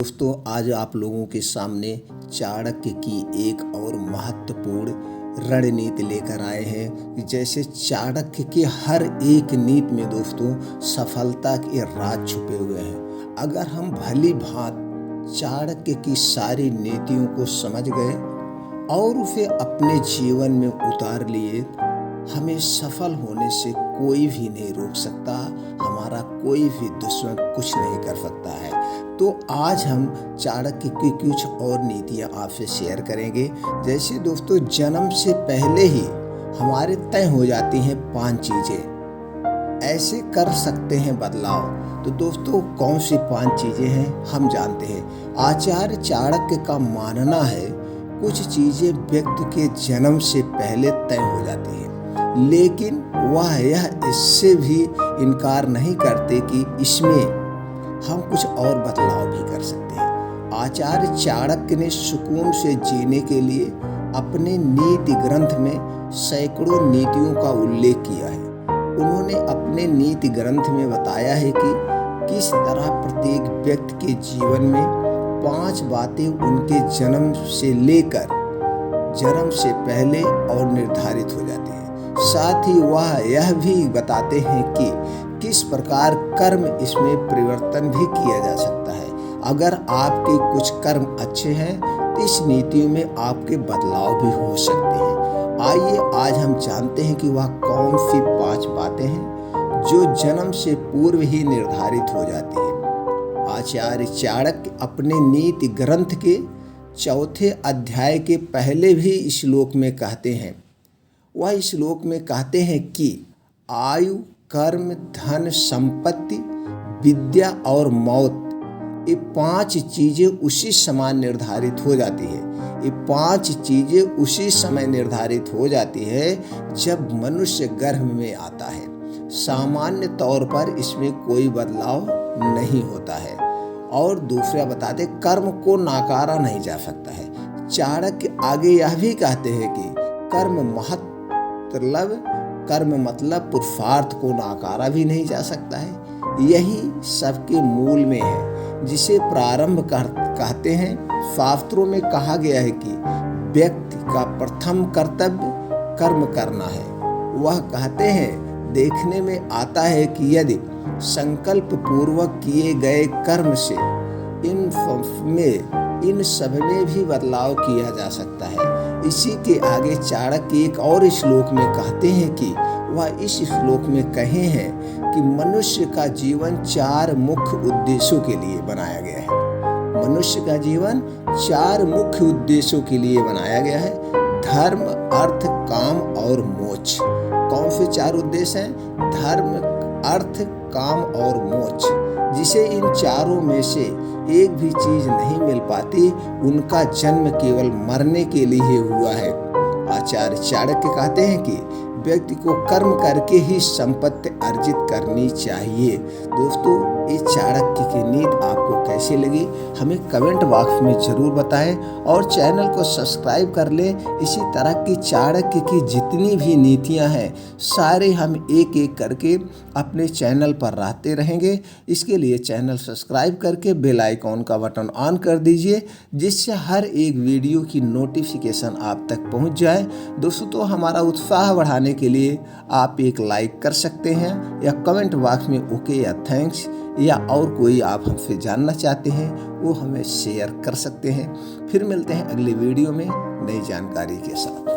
दोस्तों, आज आप लोगों के सामने चाणक्य की एक और महत्वपूर्ण रणनीति लेकर आए हैं कि जैसे चाणक्य की हर एक नीति में दोस्तों सफलता के राज छुपे हुए हैं। अगर हम भली भांति चाणक्य की सारी नीतियों को समझ गए और उसे अपने जीवन में उतार लिए, हमें सफल होने से कोई भी नहीं रोक सकता, हमारा कोई भी दुश्मन कुछ नहीं कर सकता है। तो आज हम चाणक्य की कुछ और नीतियां आपसे शेयर करेंगे। जैसे दोस्तों, जन्म से पहले ही हमारे तय हो जाती हैं 5 चीज़ें, ऐसे कर सकते हैं बदलाव। तो दोस्तों, कौन सी 5 चीज़ें हैं हम जानते हैं। आचार्य चाणक्य का मानना है कुछ चीज़ें व्यक्ति के जन्म से पहले तय हो जाती हैं, लेकिन वह यह इससे भी इनकार नहीं करते कि इसमें हम कुछ और बदलाव भी कर सकते हैं। आचार्य चाणक्य ने सुकून से जीने के लिए अपने नीति ग्रंथ में सैकड़ों नीतियों का उल्लेख किया है। उन्होंने अपने नीति ग्रंथ में बताया है कि किस तरह प्रत्येक व्यक्ति के जीवन में 5 बातें उनके जन्म से लेकर जन्म से पहले और निर्धारित हो जाती हैं। साथ ही वह यह भी बताते हैं कि किस प्रकार कर्म इसमें परिवर्तन भी किया जा सकता है। अगर आपके कुछ कर्म अच्छे हैं तो इस नीतियों में आपके बदलाव भी हो सकते हैं। आइए आज हम जानते हैं कि वह कौन सी 5 बातें हैं जो जन्म से पूर्व ही निर्धारित हो जाती है। आचार्य चाणक्य अपने नीति ग्रंथ के 4थे अध्याय के पहले भी श्लोक में कहते हैं, वह श्लोक में कहते हैं कि आयु, कर्म, धन, संपत्ति, विद्या और मौत, ये 5 चीज़ें उसी समय निर्धारित हो जाती है। ये 5 चीज़ें उसी समय निर्धारित हो जाती है जब मनुष्य गर्भ में आता है। सामान्य तौर पर इसमें कोई बदलाव नहीं होता है। और दूसरा बताते, कर्म को नकारा नहीं जा सकता है। चाणक्य आगे यह भी कहते हैं कि कर्म मतलब पुरुषार्थ को नकारा भी नहीं जा सकता है। यही सबके मूल में है, जिसे प्रारंभ कहते हैं। शास्त्रों में कहा गया है कि व्यक्ति का प्रथम कर्तव्य कर्म करना है। वह कहते हैं, देखने में आता है कि यदि संकल्प पूर्वक किए गए कर्म से इन सब में भी बदलाव किया जा सकता है। इसी के आगे चाणक्य एक और श्लोक में कहते हैं कि वह इस श्लोक में कहे हैं कि मनुष्य का जीवन 4 मुख्य उद्देश्यों के लिए बनाया गया है। मनुष्य का जीवन 4 मुख्य उद्देश्यों के लिए बनाया गया है: धर्म, अर्थ, काम और मोक्ष। कौन से 4 उद्देश्य हैं? धर्म, अर्थ, काम और मोक्ष। जिसे इन चारों में से एक भी चीज नहीं मिल पाती, उनका जन्म केवल मरने के लिए हुआ है। आचार्य चाणक्य कहते हैं कि व्यक्ति को कर्म करके ही संपत्ति अर्जित करनी चाहिए। दोस्तों, ये चाणक्य की नीति आपको कैसी लगी हमें कमेंट बॉक्स में जरूर बताएं और चैनल को सब्सक्राइब कर लें। इसी तरह की चाणक्य की जितनी भी नीतियां हैं सारे हम एक एक करके अपने चैनल पर लाते रहेंगे। इसके लिए चैनल सब्सक्राइब करके बेल आइकॉन का बटन ऑन कर दीजिए, जिससे हर एक वीडियो की नोटिफिकेशन आप तक पहुंच जाए। दोस्तों, तो हमारा उत्साह बढ़ाने के लिए आप एक लाइक कर सकते हैं या कमेंट बॉक्स में ओके या थैंक्स या और कोई आप हमसे जानना चाहते हैं वो हमें शेयर कर सकते हैं। फिर मिलते हैं अगले वीडियो में नई जानकारी के साथ।